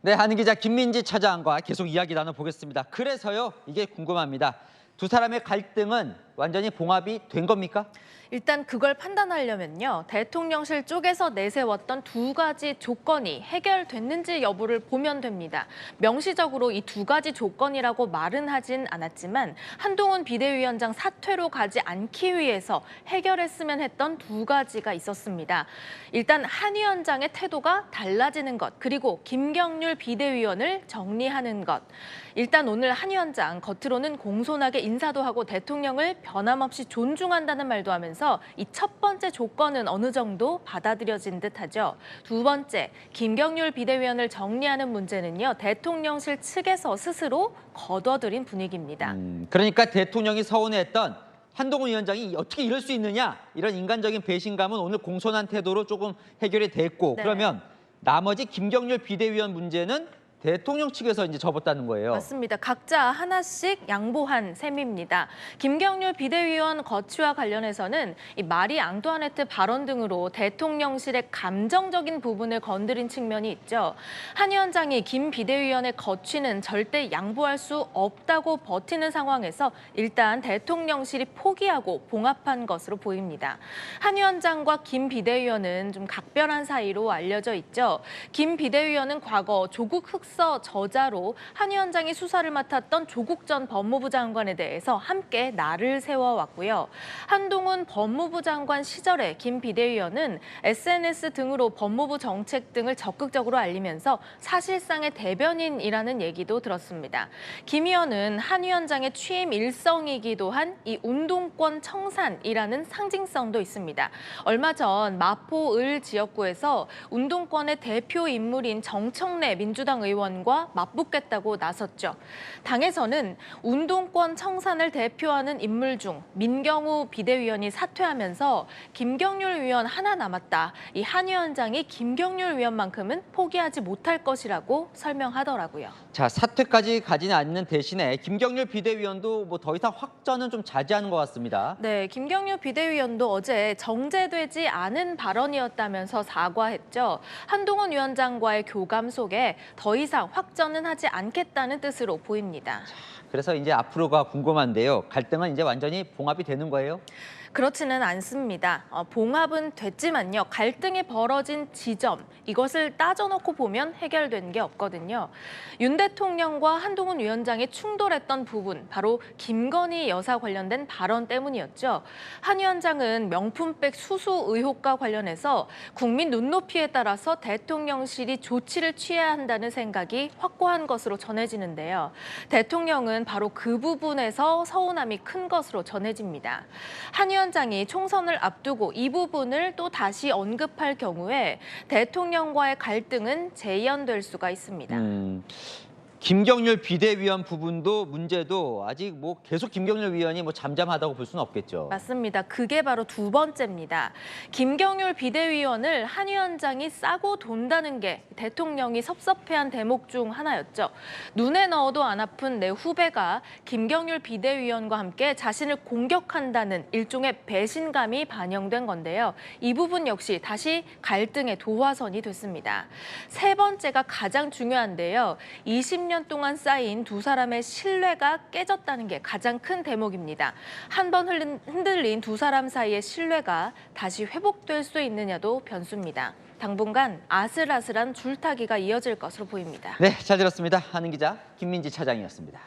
네, 한은 기자 김민지 차장과 계속 이야기 나눠보겠습니다. 그래서요, 이게 궁금합니다. 두 사람의 갈등은 완전히 봉합이 된 겁니까? 일단 그걸 판단하려면요. 대통령실 쪽에서 내세웠던 두 가지 조건이 해결됐는지 여부를 보면 됩니다. 명시적으로 이 두 가지 조건이라고 말은 하진 않았지만 한동훈 비대위원장 사퇴로 가지 않기 위해서 해결했으면 했던 두 가지가 있었습니다. 일단 한 위원장의 태도가 달라지는 것, 그리고 김경률 비대위원을 정리하는 것. 일단 오늘 한 위원장 겉으로는 공손하게 인사도 하고 대통령을 변함없이 존중한다는 말도 하면서 이 첫 번째 조건은 어느 정도 받아들여진 듯하죠. 두 번째, 김경률 비대위원을 정리하는 문제는요. 대통령실 측에서 스스로 거둬들인 분위기입니다. 그러니까 대통령이 서운해했던 한동훈 위원장이 어떻게 이럴 수 있느냐, 이런 인간적인 배신감은 오늘 공손한 태도로 조금 해결이 됐고, 네. 그러면 나머지 김경률 비대위원 문제는 대통령 측에서 이제 접었다는 거예요. 맞습니다. 각자 하나씩 양보한 셈입니다. 김경률 비대위원 거취와 관련해서는 이 마리 앙뚜아네트 발언 등으로 대통령실의 감정적인 부분을 건드린 측면이 있죠. 한 위원장이 김 비대위원의 거취는 절대 양보할 수 없다고 버티는 상황에서 일단 대통령실이 포기하고 봉합한 것으로 보입니다. 한 위원장과 김 비대위원은 좀 각별한 사이로 알려져 있죠. 김 비대위원은 과거 조국 흑 저자로 한 위원장이 수사를 맡았던 조국 전 법무부 장관에 대해서 함께 날을 세워왔고요. 한동훈 법무부 장관 시절에 김 비대위원은 SNS 등으로 법무부 정책 등을 적극적으로 알리면서 사실상의 대변인이라는 얘기도 들었습니다. 김 의원은 한 위원장의 취임 일성이기도 한 이 운동권 청산이라는 상징성도 있습니다. 얼마 전 마포 을 지역구에서 운동권의 대표 인물인 정청래 민주당 의원 과 맞붙겠다고 나섰죠. 당에서는 운동권 청산을 대표하는 인물 중 민경우 비대위원이 사퇴하면서 김경률 위원 하나 남았다. 이 한 위원장이 김경률 위원만큼은 포기하지 못할 것이라고 설명하더라고요. 자, 사퇴까지 가지는 않는 대신에 김경률 비대위원도 뭐 더 이상 확전은 좀 자제하는 것 같습니다. 네, 김경률 비대위원도 어제 정제되지 않은 발언이었다면서 사과했죠. 한동훈 위원장과의 교감 속에 더 이상 확전은 하지 않겠다는 뜻으로 보입니다. 그래서 이제 앞으로가 궁금한데요. 갈등은 이제 완전히 봉합이 되는 거예요? 그렇지는 않습니다. 봉합은 됐지만요. 갈등이 벌어진 지점, 이것을 따져놓고 보면 해결된 게 없거든요. 윤 대통령과 한동훈 위원장이 충돌했던 부분, 바로 김건희 여사 관련된 발언 때문이었죠. 한 위원장은 명품백 수수 의혹과 관련해서 국민 눈높이에 따라서 대통령실이 조치를 취해야 한다는 생각이 확고한 것으로 전해지는데요. 대통령은 바로 그 부분에서 서운함이 큰 것으로 전해집니다. 한 위원장이 총선을 앞두고 이 부분을 또 다시 언급할 경우에 대통령과의 갈등은 재연될 수가 있습니다. 김경률 비대위원 부분도 문제도 아직 뭐 계속 김경률 위원이 뭐 잠잠하다고 볼 수는 없겠죠. 맞습니다. 그게 바로 두 번째입니다. 김경률 비대위원을 한 위원장이 싸고 돈다는 게 대통령이 섭섭해한 대목 중 하나였죠. 눈에 넣어도 안 아픈 내 후배가 김경률 비대위원과 함께 자신을 공격한다는 일종의 배신감이 반영된 건데요. 이 부분 역시 다시 갈등의 도화선이 됐습니다. 세 번째가 가장 중요한데요. 20년 동안 쌓인 두 사람의 신뢰가 깨졌다는 게 가장 큰 대목입니다. 한 번 흔들린 두 사람 사이의 신뢰가 다시 회복될 수 있느냐도 변수입니다. 당분간 아슬아슬한 줄타기가 이어질 것으로 보입니다. 네, 잘 들었습니다. 한은 기자 김민지 차장이었습니다.